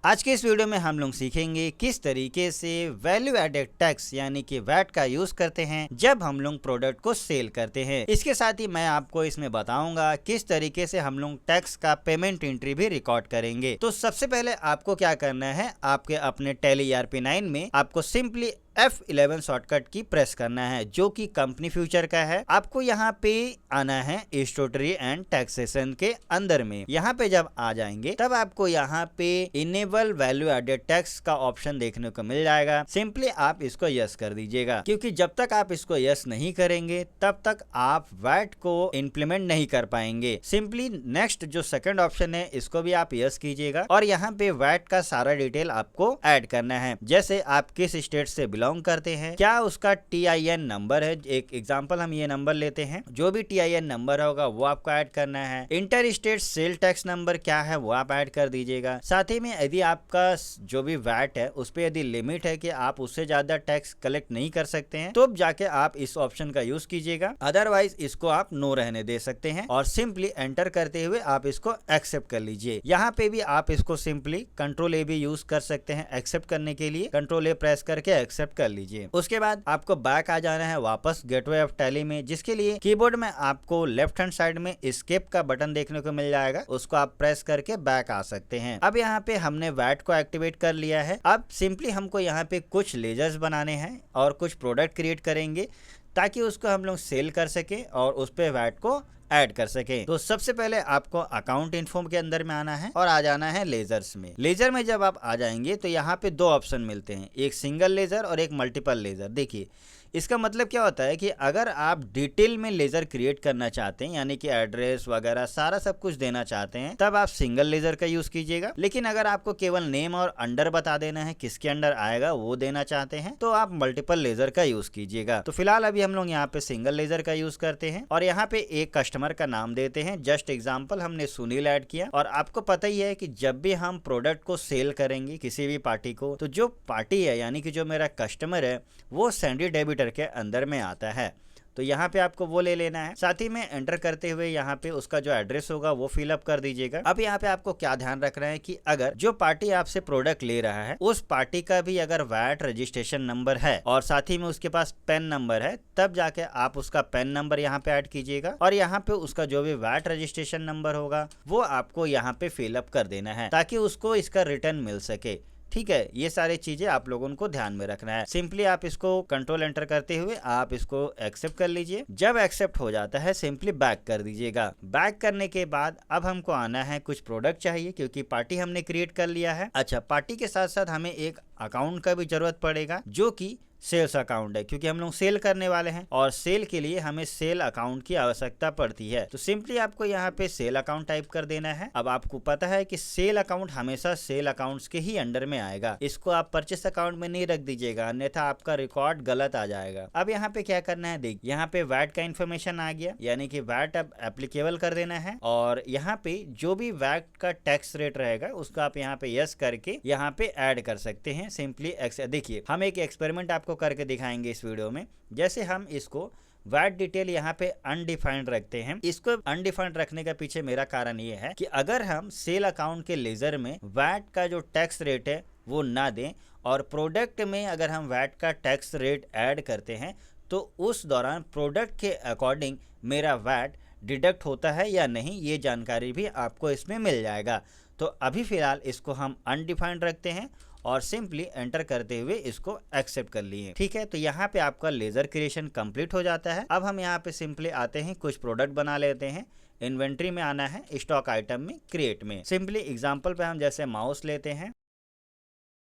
आज के इस वीडियो में हम लोग सीखेंगे किस तरीके से वैल्यू एडेड टैक्स यानी कि वैट का यूज करते हैं जब हम लोग प्रोडक्ट को सेल करते हैं। इसके साथ ही मैं आपको इसमें बताऊंगा किस तरीके से हम लोग टैक्स का पेमेंट एंट्री भी रिकॉर्ड करेंगे। तो सबसे पहले आपको क्या करना है, आपके अपने टैली ERP9 में आपको सिंपली F11 शॉर्टकट की प्रेस करना है जो कि कंपनी फ्यूचर का है। आपको यहाँ पे आना है हिस्टोरी एंड टैक्सेशन के अंदर में। यहाँ पे जब आ जाएंगे तब आपको यहाँ पे इनेबल वैल्यू एडेड टैक्स का ऑप्शन देखने को मिल जाएगा। सिंपली आप इसको यस कर दीजिएगा, क्योंकि जब तक आप इसको यस नहीं करेंगे तब तक आप वैट को इम्प्लीमेंट नहीं कर पाएंगे। सिंपली नेक्स्ट जो सेकंड ऑप्शन है इसको भी आप यस कीजिएगा और यहाँ पे वैट का सारा डिटेल आपको ऐड करना है, जैसे आप किस स्टेट से बिलोंग करते हैं, क्या उसका TIN नंबर है। एक एग्जांपल हम ये नंबर लेते हैं, जो भी TIN नंबर होगा वो आपको ऐड करना है। Inter state sale tax number क्या है वो आप ऐड कर दीजिएगा। साथ ही में यदि आपका जो भी वैट है उस पर यदि लिमिट है कि आप उससे ज्यादा टैक्स कलेक्ट नहीं कर सकते हैं तो जाके आप इस ऑप्शन का यूज कीजिएगा, अदरवाइज इसको आप नो रहने दे सकते हैं और सिंपली एंटर करते हुए आप इसको एक्सेप्ट कर लीजिए। यहाँ पे भी आप इसको सिंपली Ctrl A भी यूज कर सकते हैं एक्सेप्ट करने के लिए। Ctrl A प्रेस करके एक्सेप्ट कर लीजिए। उसके बाद आपको बैक आ जाना है वापस गेटवे ऑफ टैली में, जिसके लिए कीबोर्ड में आपको लेफ्ट हैंड साइड में एस्केप का बटन देखने को मिल जाएगा, उसको आप प्रेस करके बैक आ सकते हैं। अब यहाँ पे हमने वैट को एक्टिवेट कर लिया है। अब सिंपली हमको यहाँ पे कुछ लेजर्स बनाने हैं और कुछ प्रोडक्ट क्रिएट करेंगे ताकि उसको हम लोग सेल कर सके और उस पे वैट को ऐड कर सके। तो सबसे पहले आपको अकाउंट इन्फो के अंदर में आना है और आ जाना है लेजर्स में। लेजर में जब आप आ जाएंगे तो यहाँ पे दो ऑप्शन मिलते हैं, एक सिंगल लेजर और एक मल्टीपल लेजर। देखिए इसका मतलब क्या होता है कि अगर आप डिटेल में लेजर क्रिएट करना चाहते हैं यानी कि एड्रेस वगैरह सारा सब कुछ देना चाहते हैं तब आप सिंगल लेजर का यूज कीजिएगा। लेकिन अगर आपको केवल नेम और अंडर बता देना है, किसके अंडर आएगा वो देना चाहते हैं, तो आप मल्टीपल लेजर का यूज कीजिएगा। तो फिलहाल अभी हम लोग यहाँ पे सिंगल लेजर का यूज करते हैं और यहाँ पे एक कस्टमर का नाम देते हैं। जस्ट एग्जाम्पल हमने सुनील ऐड किया और आपको पता ही है कि जब भी हम प्रोडक्ट को सेल करेंगे किसी भी पार्टी को, तो जो पार्टी है यानी कि जो मेरा कस्टमर है वो सैंडी डेबिटर के अंदर में आता है, तो यहाँ पे आपको वो ले लेना है। साथ ही में एंटर करते हुए यहाँ पे उसका जो एड्रेस होगा वो फिलअप कर दीजिएगा। अब यहाँ पे आपको क्या ध्यान रखना है कि अगर जो पार्टी आपसे प्रोडक्ट ले रहा है उस पार्टी का भी अगर वैट रजिस्ट्रेशन नंबर है और साथ ही में उसके पास पैन नंबर है, तब जाके आप उसका पैन नंबर यहाँ पे ऐड कीजिएगा और यहाँ पे उसका जो भी वैट रजिस्ट्रेशन नंबर होगा वो आपको यहाँ पे फिलअप कर देना है ताकि उसको इसका रिटर्न मिल सके। ठीक है, ये सारी चीजें आप लोगों को ध्यान में रखना है। सिंपली आप इसको कंट्रोल एंटर करते हुए आप इसको एक्सेप्ट कर लीजिए। जब एक्सेप्ट हो जाता है सिंपली बैक कर दीजिएगा। बैक करने के बाद अब हमको आना है, कुछ प्रोडक्ट चाहिए क्योंकि पार्टी हमने क्रिएट कर लिया है। अच्छा, पार्टी के साथ साथ हमें एक अकाउंट का भी जरूरत पड़ेगा जो कि सेल्स अकाउंट है, क्योंकि हम लोग सेल करने वाले हैं और सेल के लिए हमें सेल अकाउंट की आवश्यकता पड़ती है। तो सिंपली आपको यहाँ पे सेल अकाउंट टाइप कर देना है। अब आपको पता है कि सेल अकाउंट हमेशा सेल अकाउंट्स के ही अंडर में आएगा, इसको आप परचेस अकाउंट में नहीं रख दीजिएगा, अन्यथा आपका रिकॉर्ड गलत आ जाएगा। अब यहाँ पे क्या करना है, देखिए यहाँ पे वैट का इन्फॉर्मेशन आ गया, यानी कि वैट अब एप्लीकेबल कर देना है और यहाँ पे जो भी वैट का टैक्स रेट रहेगा उसको आप यहाँ पे यस करके यहाँ पे ऐड कर सकते हैं। सिंपली देखिए हम एक एक्सपेरिमेंट आपको करके दिखाएंगे इस वीडियो में। जैसे हम इसको वैट डिटेल यहाँ पे अनडिफाइंड रखते हैं। इसको अनडिफाइंड रखने का पीछे मेरा कारण ये है कि अगर हम सेल अकाउंट के लेजर में वैट का जो टैक्स रेट है वो ना दें और प्रोडक्ट में अगर हम वैट का टैक्स रेट ऐड करते हैं तो उस दौरान प्रोडक्ट के अकॉर्डिंग मेरा वैट डिडक्ट होता है या नहीं, ये जानकारी भी आपको इसमें मिल जाएगा। तो अभी फिलहाल इसको हम अनडिफाइंड रखते हैं और सिंपली एंटर करते हुए इसको एक्सेप्ट कर लिए। ठीक है, तो यहाँ पे आपका लेजर क्रिएशन कंप्लीट हो जाता है। अब हम यहाँ पे सिंपली आते हैं, कुछ प्रोडक्ट बना लेते हैं। इन्वेंट्री में आना है, स्टॉक आइटम में, क्रिएट में। सिंपली एग्जांपल पे हम जैसे माउस लेते हैं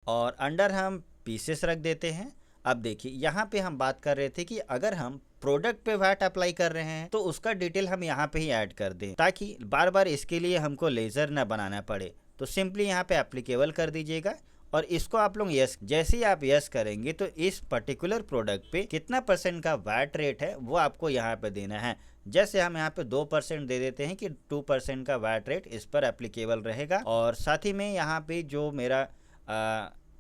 और अंडर हम पीसेस रख देते हैं। अब देखिए यहाँ पे हम बात कर रहे थे कि अगर हम प्रोडक्ट पे वैट अप्लाई कर रहे हैं तो उसका डिटेल हम यहाँ पे ही ऐड कर दें ताकि बार बार इसके लिए हमको लेजर ना बनाना पड़े। तो सिंपली यहाँ पे एप्लीकेबल कर दीजिएगा और इसको आप लोग यस, जैसे ही आप यस करेंगे तो इस पर्टिकुलर प्रोडक्ट पे कितना % का वैट रेट है वो आपको यहाँ पे देना है। जैसे हम यहाँ पे 2% दे देते हैं कि 2% का वैट रेट इस पर एप्लीकेबल रहेगा और साथ ही में यहाँ पे जो मेरा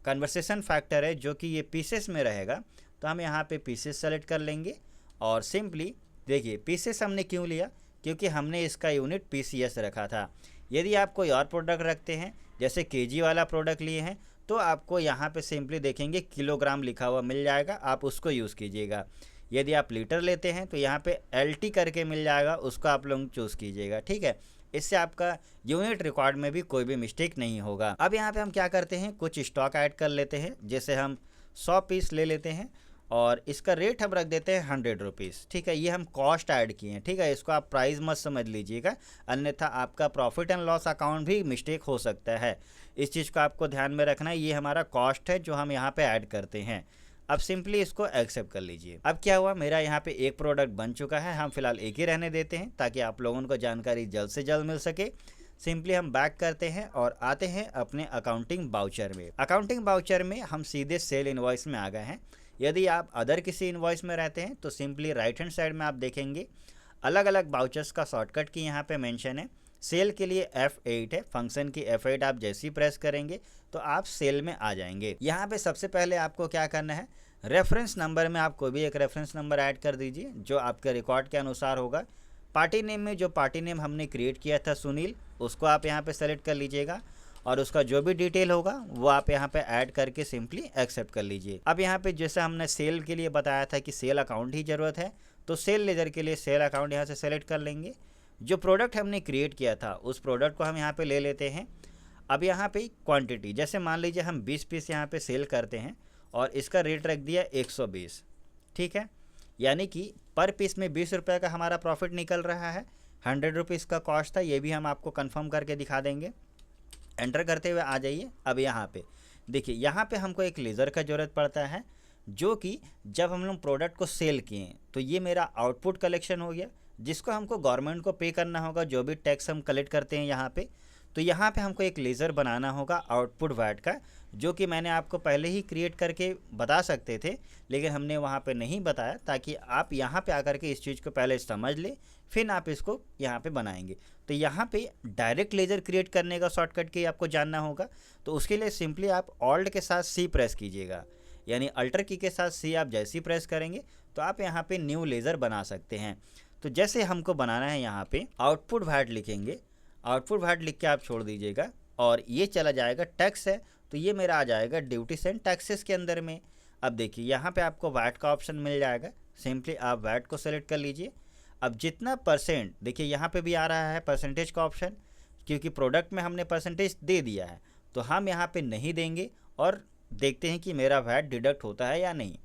कन्वर्सेशन फैक्टर है जो कि ये पीसेस में रहेगा, तो हम यहाँ पे पीसेस सेलेक्ट कर लेंगे और सिंपली देखिए पीसेस हमने क्यों लिया, क्योंकि हमने इसका यूनिट PCS रखा था। यदि आप कोई और प्रोडक्ट रखते हैं जैसे केजी वाला प्रोडक्ट लिए हैं तो आपको यहाँ पे सिंपली देखेंगे किलोग्राम लिखा हुआ मिल जाएगा, आप उसको यूज़ कीजिएगा। यदि आप लीटर लेते हैं तो यहाँ पे LT करके मिल जाएगा, उसको आप लोग चूज़ कीजिएगा, ठीक है। इससे आपका यूनिट रिकॉर्ड में भी कोई भी मिस्टेक नहीं होगा। अब यहाँ पे हम क्या करते हैं, कुछ स्टॉक ऐड कर लेते हैं। जैसे हम 100 पीस ले लेते हैं और इसका रेट हम रख देते हैं 100 रुपीज़, ठीक है। ये हम कॉस्ट ऐड किए हैं, ठीक है। इसको आप प्राइस मत समझ लीजिएगा, अन्यथा आपका प्रॉफिट एंड लॉस अकाउंट भी मिस्टेक हो सकता है। इस चीज़ को आपको ध्यान में रखना है। ये हमारा कॉस्ट है जो हम यहाँ पे ऐड करते हैं। अब सिंपली इसको एक्सेप्ट कर लीजिए। अब क्या हुआ, मेरा यहाँ पे एक प्रोडक्ट बन चुका है। हम फिलहाल एक ही रहने देते हैं ताकि आप लोगों को जानकारी जल्द से जल्द मिल सके। सिंपली हम बैक करते हैं और आते हैं अपने अकाउंटिंग बाउचर में। अकाउंटिंग बाउचर में हम सीधे सेल इनवॉइस में आ गए हैं। यदि आप अदर किसी इनवॉइस में रहते हैं तो सिंपली राइट हैंड साइड में आप देखेंगे अलग अलग बाउचर्स का शॉर्टकट की यहाँ पे मेंशन है। सेल के लिए F8 है, फंक्शन की F8 आप जैसे ही प्रेस करेंगे तो आप सेल में आ जाएंगे। यहाँ पे सबसे पहले आपको क्या करना है, रेफरेंस नंबर में आप कोई भी एक रेफरेंस नंबर ऐड कर दीजिए जो आपके रिकॉर्ड के अनुसार होगा। पार्टी नेम में जो पार्टी नेम हमने क्रिएट किया था सुनील, उसको आप यहाँ पे सेलेक्ट कर लीजिएगा और उसका जो भी डिटेल होगा वो आप यहाँ पे ऐड करके सिंपली एक्सेप्ट कर लीजिए। अब यहाँ पे जैसे हमने सेल के लिए बताया था कि सेल अकाउंट ही ज़रूरत है, तो सेल लेजर के लिए सेल अकाउंट यहाँ से सेलेक्ट कर लेंगे। जो प्रोडक्ट हमने क्रिएट किया था उस प्रोडक्ट को हम यहाँ पे ले लेते हैं। अब यहाँ पे क्वांटिटी, जैसे मान लीजिए हम 20 पीस यहाँ पे सेल करते हैं और इसका रेट रख दिया 120, ठीक है। यानी कि पर पीस में 20 रुपये का हमारा प्रॉफिट निकल रहा है। 100 रुपीज़ का कॉस्ट था, ये भी हम आपको कन्फर्म करके दिखा देंगे। एंटर करते हुए आ जाइए। अब यहाँ पे देखिए, यहाँ पे हमको एक लेज़र का ज़रूरत पड़ता है, जो कि जब हम लोग प्रोडक्ट को सेल किए तो ये मेरा आउटपुट कलेक्शन हो गया, जिसको हमको गवर्नमेंट को पे करना होगा, जो भी टैक्स हम कलेक्ट करते हैं यहाँ पे। तो यहाँ पे हमको एक लेज़र बनाना होगा आउटपुट वैट का, जो कि मैंने आपको पहले ही क्रिएट करके बता सकते थे, लेकिन हमने वहाँ पे नहीं बताया, ताकि आप यहाँ पे आकर के इस चीज़ को पहले समझ ले, फिर आप इसको यहाँ पे बनाएंगे। तो यहाँ पे डायरेक्ट लेज़र क्रिएट करने का शॉर्टकट की आपको जानना होगा। तो उसके लिए सिंपली आप ऑल्ट के साथ C प्रेस कीजिएगा, यानी अल्टर की के साथ C आप जैसे ही प्रेस करेंगे तो आप यहाँ पे न्यू लेज़र बना सकते हैं। तो जैसे हमको बनाना है, यहाँ पे आउटपुट वैट लिखेंगे, आउटपुट वैट लिख के आप छोड़ दीजिएगा और ये चला जाएगा टैक्स है, तो ये मेरा आ जाएगा ड्यूटीज एंड टैक्सेस के अंदर में। अब देखिए यहाँ पे आपको वैट का ऑप्शन मिल जाएगा, सिंपली आप वैट को सेलेक्ट कर लीजिए। अब जितना परसेंट, देखिए यहाँ पे भी आ रहा है परसेंटेज का ऑप्शन, क्योंकि प्रोडक्ट में हमने परसेंटेज दे दिया है, तो हम यहाँ पे नहीं देंगे और देखते हैं कि मेरा वैट डिडक्ट होता है या नहीं।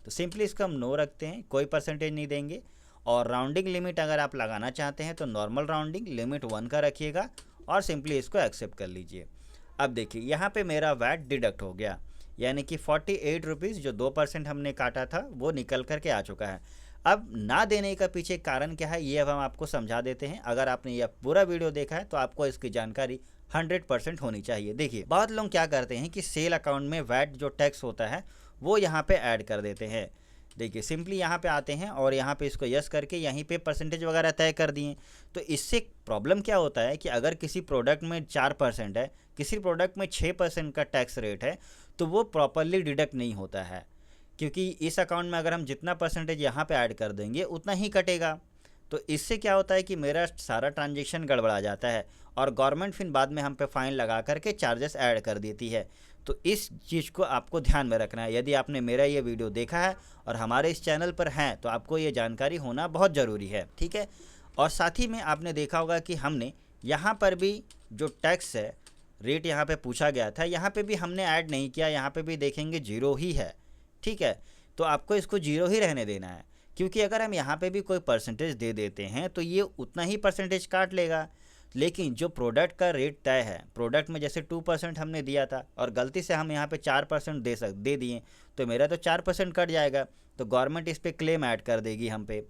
तो सिंपली इसको हम नो रखते हैं, कोई परसेंटेज नहीं देंगे। और राउंडिंग लिमिट अगर आप लगाना चाहते हैं तो नॉर्मल राउंडिंग लिमिट 1 का रखिएगा और सिंपली इसको एक्सेप्ट कर लीजिए। अब देखिए यहाँ पे मेरा वैट डिडक्ट हो गया, यानी कि 48 रुपीज़ जो 2% हमने काटा था वो निकल करके आ चुका है। अब ना देने का पीछे कारण क्या है, ये अब हम आपको समझा देते हैं। अगर आपने यह पूरा वीडियो देखा है तो आपको इसकी जानकारी 100% होनी चाहिए। देखिए, बहुत लोग क्या करते हैं कि सेल अकाउंट में वैट जो टैक्स होता है वो यहाँ पे ऐड कर देते हैं। देखिए, सिंपली यहाँ पे आते हैं और यहाँ पे इसको यस करके यहीं पे परसेंटेज वगैरह तय कर दिए। तो इससे प्रॉब्लम क्या होता है कि अगर किसी प्रोडक्ट में 4% है, किसी प्रोडक्ट में 6% का टैक्स रेट है, तो वो प्रॉपरली डिडक्ट नहीं होता है, क्योंकि इस अकाउंट में अगर हम जितना परसेंटेज यहाँ पे ऐड कर देंगे उतना ही कटेगा। तो इससे क्या होता है कि मेरा सारा ट्रांजेक्शन गड़बड़ा जाता है और गवर्नमेंट फिर बाद में हम पे फाइन लगा करके चार्जेस ऐड कर देती है। तो इस चीज़ को आपको ध्यान में रखना है। यदि आपने मेरा ये वीडियो देखा है और हमारे इस चैनल पर हैं तो आपको ये जानकारी होना बहुत ज़रूरी है, ठीक है। और साथ ही में आपने देखा होगा कि हमने यहाँ पर भी जो टैक्स है रेट यहाँ पे पूछा गया था, यहाँ पे भी हमने ऐड नहीं किया, यहाँ पे भी देखेंगे 0 ही है, ठीक है। तो आपको इसको 0 ही रहने देना है, क्योंकि अगर हम यहाँ पे भी कोई परसेंटेज दे देते हैं तो ये उतना ही परसेंटेज काट लेगा। लेकिन जो प्रोडक्ट का रेट तय है, प्रोडक्ट में जैसे 2% हमने दिया था और गलती से हम यहाँ पे 4% दे दिए, तो मेरा तो 4% कट जाएगा, तो गवर्नमेंट इस पर क्लेम ऐड कर देगी हम पे,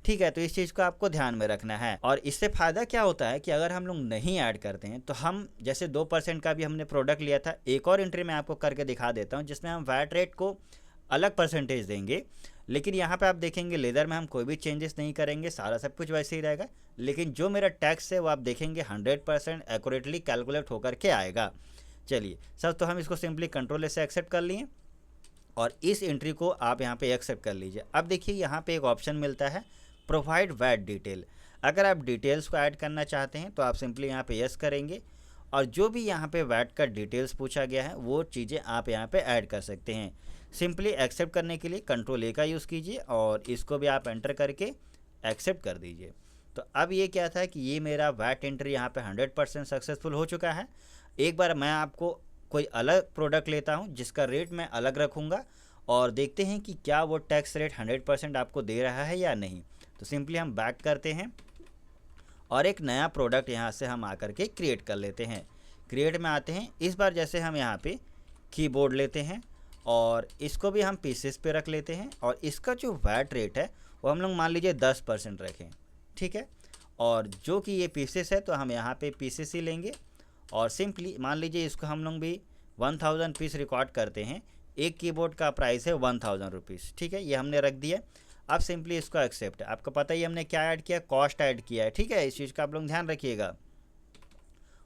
ठीक है। तो इस चीज़ को आपको ध्यान में रखना है। और इससे फ़ायदा क्या होता है कि अगर हम लोग नहीं ऐड करते हैं तो हम जैसे 2% का भी हमने प्रोडक्ट लिया था, एक और एंट्री मैं आपको करके दिखा देता हूँ जिसमें हम वैट रेट को अलग परसेंटेज देंगे। लेकिन यहाँ पे आप देखेंगे लेदर में हम कोई भी चेंजेस नहीं करेंगे, सारा सब कुछ वैसे ही रहेगा। लेकिन जो मेरा टैक्स है वो आप देखेंगे 100% एक्यूरेटली कैलकुलेट होकर के आएगा। चलिए सर, तो हम इसको सिंपली कंट्रोल से एक्सेप्ट कर लिए और इस एंट्री को आप यहाँ पे एक्सेप्ट कर लीजिए। अब देखिए यहाँ पे एक ऑप्शन मिलता है प्रोवाइड वैट डिटेल। अगर आप डिटेल्स को ऐड करना चाहते हैं तो आप सिंपली यहाँ पे यस करेंगे और जो भी यहाँ पे वैट का डिटेल्स पूछा गया है वो चीज़ें आप यहाँ पे ऐड कर सकते हैं। सिंपली एक्सेप्ट करने के लिए Ctrl A का यूज़ कीजिए और इसको भी आप एंटर करके एक्सेप्ट कर दीजिए। तो अब ये क्या था कि ये मेरा वैट एंट्री यहाँ पे 100% सक्सेसफुल हो चुका है। एक बार मैं आपको कोई अलग प्रोडक्ट लेता हूँ जिसका रेट मैं अलग रखूँगा और देखते हैं कि क्या वो टैक्स रेट 100% आपको दे रहा है या नहीं। तो सिंपली हम बैक करते हैं और एक नया प्रोडक्ट यहाँ से हम आकर के क्रिएट कर लेते हैं। क्रिएट में आते हैं, इस बार जैसे हम यहाँ पे कीबोर्ड लेते हैं और इसको भी हम पीसेस पे रख लेते हैं और इसका जो वैट रेट है वो हम लोग मान लीजिए 10% रखें, ठीक है। और जो कि ये पीसेस है तो हम यहाँ पे पीसेस ही लेंगे और सिंपली मान लीजिए इसको हम लोग भी 1000 पीस रिकॉर्ड करते हैं। एक कीबोर्ड का प्राइस है 1000 रुपीज़, ठीक है, ये हमने रख दिया। अब सिंपली इसको एक्सेप्ट, आपको पता ही हमने क्या ऐड किया, कॉस्ट ऐड किया है, ठीक है, इस चीज़ का आप लोग ध्यान रखिएगा।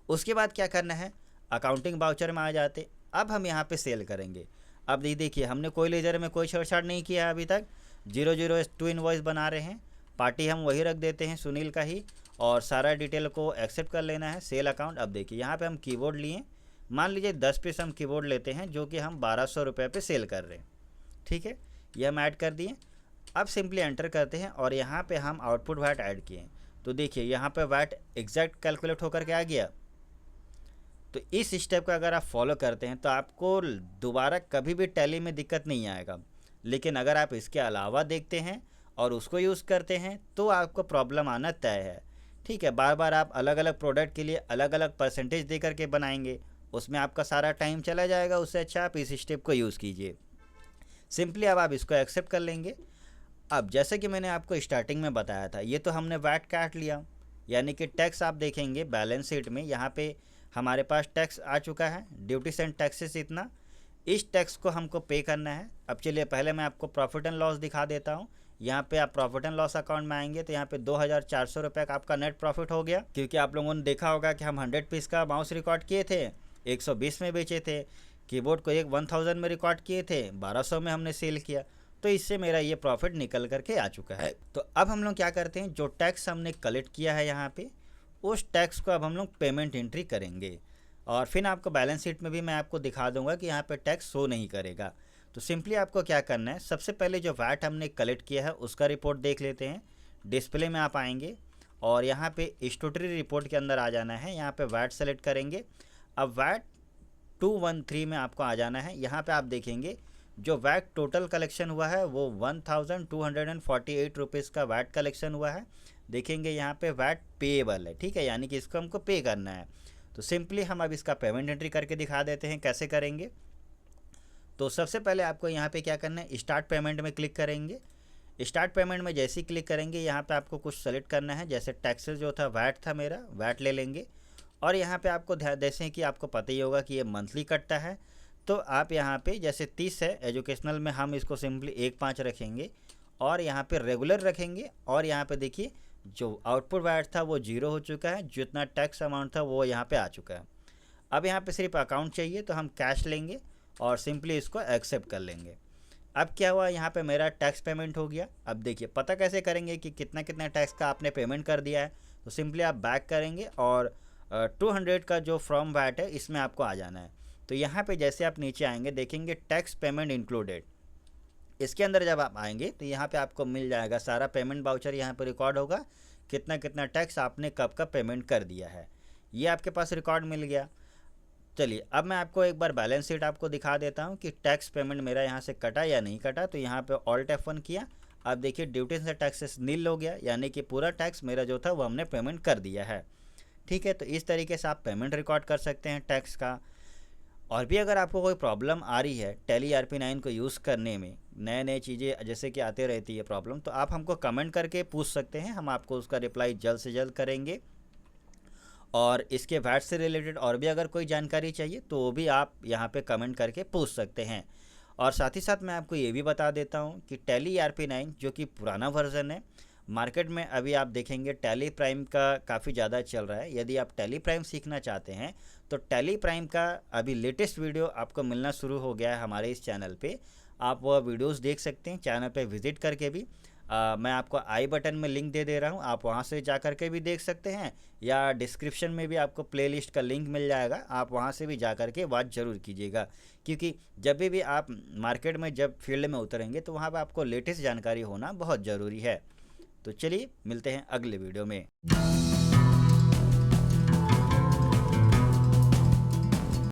उसके बाद क्या करना है, अकाउंटिंग वाउचर में आ जाते। अब हम यहाँ पे सेल करेंगे। अब देखिए हमने कोई लेजर में कोई छेड़छाड़ नहीं किया है अभी तक। 002 इनवॉइस बना रहे हैं, पार्टी हम वही रख देते हैं सुनील का ही और सारा डिटेल को एक्सेप्ट कर लेना है। सेल अकाउंट, अब देखिए यहाँ पे हम कीबोर्ड लिए, मान लीजिए 10 पीस हम कीबोर्ड लेते हैं जो कि हम 1200 रुपये पे सेल कर रहे हैं, ठीक है, ये हम ऐड कर दिए। अब सिंपली एंटर करते हैं और यहाँ पे हम आउटपुट वैट ऐड किए, तो देखिए यहाँ पे वैट एग्जैक्ट कैलकुलेट होकर के आ गया। तो इस स्टेप का अगर आप फॉलो करते हैं तो आपको दोबारा कभी भी टैली में दिक्कत नहीं आएगा। लेकिन अगर आप इसके अलावा देखते हैं और उसको यूज़ करते हैं तो आपको प्रॉब्लम आना तय है, ठीक है। बार बार आप अलग अलग प्रोडक्ट के लिए अलग अलग परसेंटेज दे करके बनाएंगे, उसमें आपका सारा टाइम चला जाएगा। उससे अच्छा आप इस स्टेप को यूज़ कीजिए। सिंपली अब आप इसको एक्सेप्ट कर लेंगे। अब जैसे कि मैंने आपको स्टार्टिंग में बताया था, ये तो हमने वैट काट लिया, यानी कि टैक्स आप देखेंगे बैलेंस शीट में यहाँ पे हमारे पास टैक्स आ चुका है, ड्यूटीज एंड टैक्सेस इतना। इस टैक्स को हमको पे करना है। अब चलिए पहले मैं आपको प्रॉफिट एंड लॉस दिखा देता हूँ। यहाँ पे आप प्रॉफिट एंड लॉस अकाउंट में आएंगे तो यहाँ पे 2400 रुपये का आपका नेट प्रॉफिट हो गया, क्योंकि आप लोगों ने देखा होगा कि हम 100 पीस का माउस रिकॉर्ड किए थे, 120 में बेचे थे, कीबोर्ड को 1000 में रिकॉर्ड किए थे, 1200 में हमने सेल किया, तो इससे मेरा ये प्रॉफिट निकल करके आ चुका है। तो अब हम लोग क्या करते हैं, जो टैक्स हमने कलेक्ट किया है यहाँ पे, उस टैक्स को अब हम लोग पेमेंट एंट्री करेंगे और फिर आपको बैलेंस शीट में भी मैं आपको दिखा दूंगा कि यहाँ पे टैक्स शो नहीं करेगा। तो सिंपली आपको क्या करना है, सबसे पहले जो वैट हमने कलेक्ट किया है उसका रिपोर्ट देख लेते हैं। डिस्प्ले में आप आएंगे और यहाँ पे स्टैट्यूटरी रिपोर्ट के अंदर आ जाना है, यहाँ पे वैट सेलेक्ट करेंगे। अब वैट 213 में आपको आ जाना है। यहाँ पे आप देखेंगे जो वैट टोटल कलेक्शन हुआ है वो 1248 रुपीज़ का वैट कलेक्शन हुआ है। देखेंगे यहाँ पे वैट पेएबल है, ठीक है, यानी कि इसको हमको पे करना है। तो सिंपली हम अब इसका पेमेंट एंट्री करके दिखा देते हैं कैसे करेंगे। तो सबसे पहले आपको यहाँ पे क्या करना है, स्टार्ट पेमेंट में क्लिक करेंगे। स्टार्ट पेमेंट में जैसे ही क्लिक करेंगे यहाँ पे आपको कुछ सेलेक्ट करना है, जैसे टैक्सेस जो था वैट था मेरा, वैट ले लेंगे। और यहाँ पे आपको जैसे कि आपको पता ही होगा कि ये मंथली कटता है, तो आप यहाँ पे जैसे 30 है, एजुकेशनल में हम इसको सिंपली 1.5 रखेंगे और यहाँ पे रेगुलर रखेंगे। और यहाँ पे देखिए जो आउटपुट वैट था वो 0 हो चुका है, जितना टैक्स अमाउंट था वो यहाँ पे आ चुका है। अब यहाँ पे सिर्फ अकाउंट चाहिए तो हम कैश लेंगे और सिंपली इसको एक्सेप्ट कर लेंगे। अब क्या हुआ, यहाँ पे मेरा टैक्स पेमेंट हो गया। अब देखिए पता कैसे करेंगे कि कितना कितना टैक्स का आपने पेमेंट कर दिया है, तो सिंपली आप बैक करेंगे और 200 का जो फ्रॉम वैट है इसमें आपको आ जाना है। तो यहाँ पे जैसे आप नीचे आएंगे देखेंगे टैक्स पेमेंट इंक्लूडेड, इसके अंदर जब आप आएंगे तो यहाँ पे आपको मिल जाएगा सारा पेमेंट वाउचर, यहाँ पे रिकॉर्ड होगा कितना कितना टैक्स आपने कब का पेमेंट कर दिया है, ये आपके पास रिकॉर्ड मिल गया। चलिए अब मैं आपको एक बार बैलेंस शीट आपको दिखा देता हूँ कि टैक्स पेमेंट मेरा यहाँ से कटा या नहीं कटा। तो यहाँ पे ऑल्ट F1 किया, अब देखिए ड्यूटीज से टैक्सेस नील हो गया, यानी कि पूरा टैक्स मेरा जो था वो हमने पेमेंट कर दिया है, ठीक है। तो इस तरीके से आप पेमेंट रिकॉर्ड कर सकते हैं टैक्स का। और भी अगर आपको कोई प्रॉब्लम आ रही है टैली RP9 को यूज़ करने में, नए नए चीज़ें जैसे कि आते रहती है प्रॉब्लम, तो आप हमको कमेंट करके पूछ सकते हैं, हम आपको उसका रिप्लाई जल्द से जल्द करेंगे। और इसके वैट से रिलेटेड और भी अगर कोई जानकारी चाहिए तो वो भी आप यहाँ पे कमेंट करके पूछ सकते हैं। और साथ ही साथ मैं आपको ये भी बता देता हूँ कि टैली RP9 जो कि पुराना वर्जन है, मार्केट में अभी आप देखेंगे टैली प्राइम का काफ़ी ज़्यादा चल रहा है। यदि आप टैली प्राइम सीखना चाहते हैं तो टैली प्राइम का अभी लेटेस्ट वीडियो आपको मिलना शुरू हो गया है हमारे इस चैनल पे, आप वह वीडियोस देख सकते हैं, चैनल पे विजिट करके भी मैं आपको आई बटन में लिंक दे रहा हूँ, आप वहाँ से जा कर के भी देख सकते हैं, या डिस्क्रिप्शन में भी आपको प्लेलिस्ट का लिंक मिल जाएगा, आप वहाँ से भी जा कर के वॉच ज़रूर कीजिएगा। क्योंकि जब भी आप मार्केट में जब फील्ड में उतरेंगे तो वहाँ पर आपको लेटेस्ट जानकारी होना बहुत ज़रूरी है। तो चलिए मिलते हैं अगले वीडियो में।